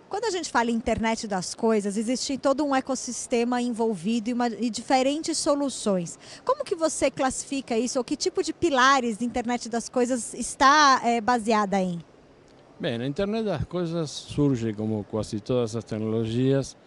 Quando a gente fala em internet das coisas, existe todo um ecossistema envolvido e diferentes soluções. Como que você classifica isso, ou que tipo de pilares da internet das coisas está baseada em? Bem, a internet das coisas surge, como quase todas as tecnologias,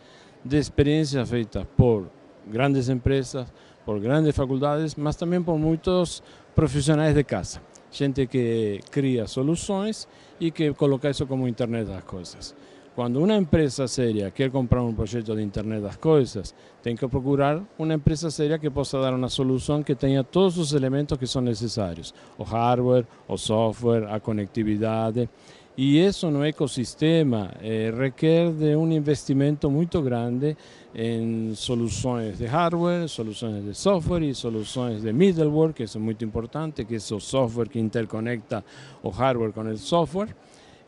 de experiências feitas por grandes empresas, por grandes faculdades, mas também por muitos profissionais de casa. Gente que cria soluções e que coloca isso como internet das coisas. Quando uma empresa séria quer comprar um projeto de internet das coisas, tem que procurar uma empresa séria que possa dar uma solução que tenha todos os elementos que são necessários: o hardware, o software, a conectividade. E isso no ecossistema requer de um investimento muito grande em soluções de hardware, soluções de software e soluções de middleware, que isso é muito importante, que é o software que interconecta o hardware com o software,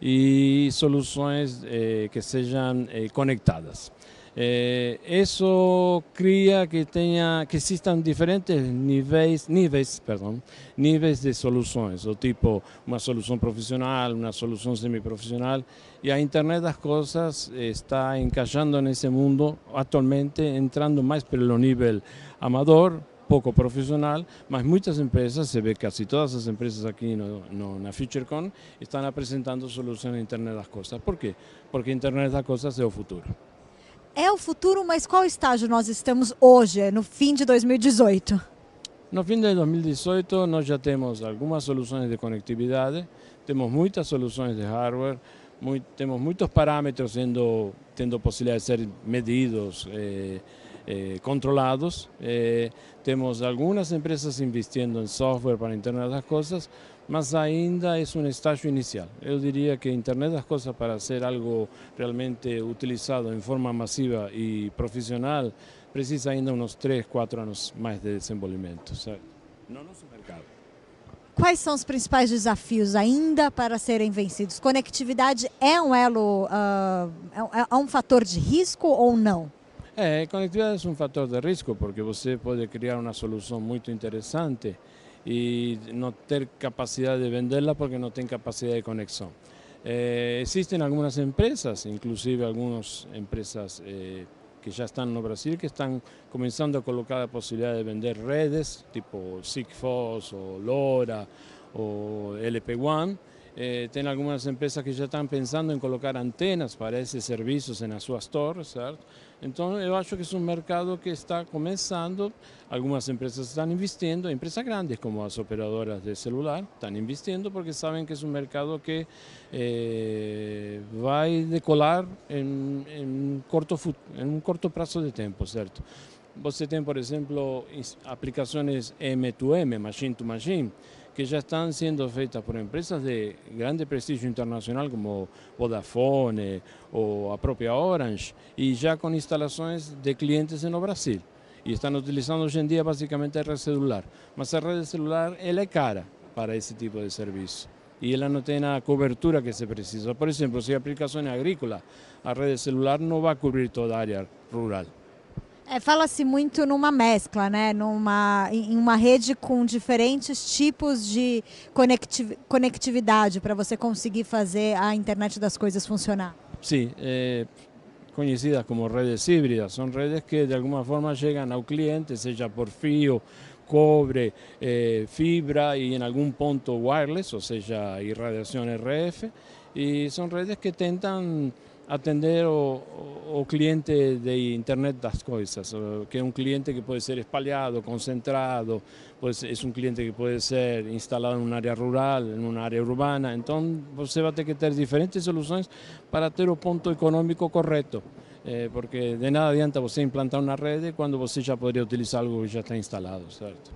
e soluções que sejam conectadas. Isso cria que existam diferentes níveis de soluções, o tipo uma solução profissional, uma solução semiprofissional, e a internet das coisas está encaixando nesse mundo atualmente, entrando mais pelo nível amador, pouco profissional, mas muitas empresas, se vê quase todas as empresas aqui na FutureCon, estão apresentando soluções de internet das coisas. Por quê? Porque a internet das coisas é o futuro. É o futuro, mas qual estágio nós estamos hoje, no fim de 2018? No fim de 2018, nós já temos algumas soluções de conectividade, temos muitas soluções de hardware, temos muitos parâmetros tendo possibilidade de ser medidos, controlados. Temos algumas empresas investindo em software para a internet das coisas, mas ainda é um estágio inicial. Eu diria que a internet das coisas, para ser algo realmente utilizado em forma massiva e profissional, precisa ainda uns 3, 4 anos mais de desenvolvimento, certo? No nosso mercado. Quais são os principais desafios ainda para serem vencidos? Conectividade é um elo, é um fator de risco ou não? Conectividade é um fator de risco, porque você pode criar uma solução muito interessante e não ter capacidade de vendê-la porque não tem capacidade de conexão. Existem algumas empresas, inclusive algumas empresas que já estão no Brasil, que estão começando a colocar a possibilidade de vender redes, tipo Sigfox, ou LoRa, ou LP1. Tem algumas empresas que já estão pensando em colocar antenas para esses serviços nas suas torres, certo? Então, eu acho que é um mercado que está começando. Algumas empresas estão investindo, empresas grandes como as operadoras de celular estão investindo porque sabem que é um mercado que vai decolar em um curto prazo de tempo, certo? Você tem, por exemplo, aplicações M2M, Machine to Machine, que já estão sendo feitas por empresas de grande prestígio internacional, como Vodafone ou a própria Orange, e já com instalações de clientes no Brasil. E estão utilizando hoje em dia basicamente a rede celular. Mas a rede celular ela é cara para esse tipo de serviço. E ela não tem a cobertura que se precisa. Por exemplo, se a aplicação é agrícola, a rede celular não vai cobrir toda a área rural. Fala-se muito numa mescla, né? Em uma rede com diferentes tipos de conectividade para você conseguir fazer a internet das coisas funcionar. Sim, conhecidas como redes híbridas, são redes que de alguma forma chegam ao cliente, seja por fio, cobre, fibra e em algum ponto wireless, ou seja, irradiação RF, e são redes que tentam atender o cliente de internet das coisas, que é um cliente que pode ser espalhado, concentrado, é um cliente que pode ser instalado em uma área rural, em uma área urbana. Então você vai ter que ter diferentes soluções para ter o ponto econômico correto, porque de nada adianta você implantar uma rede quando você já poderia utilizar algo que já está instalado, certo?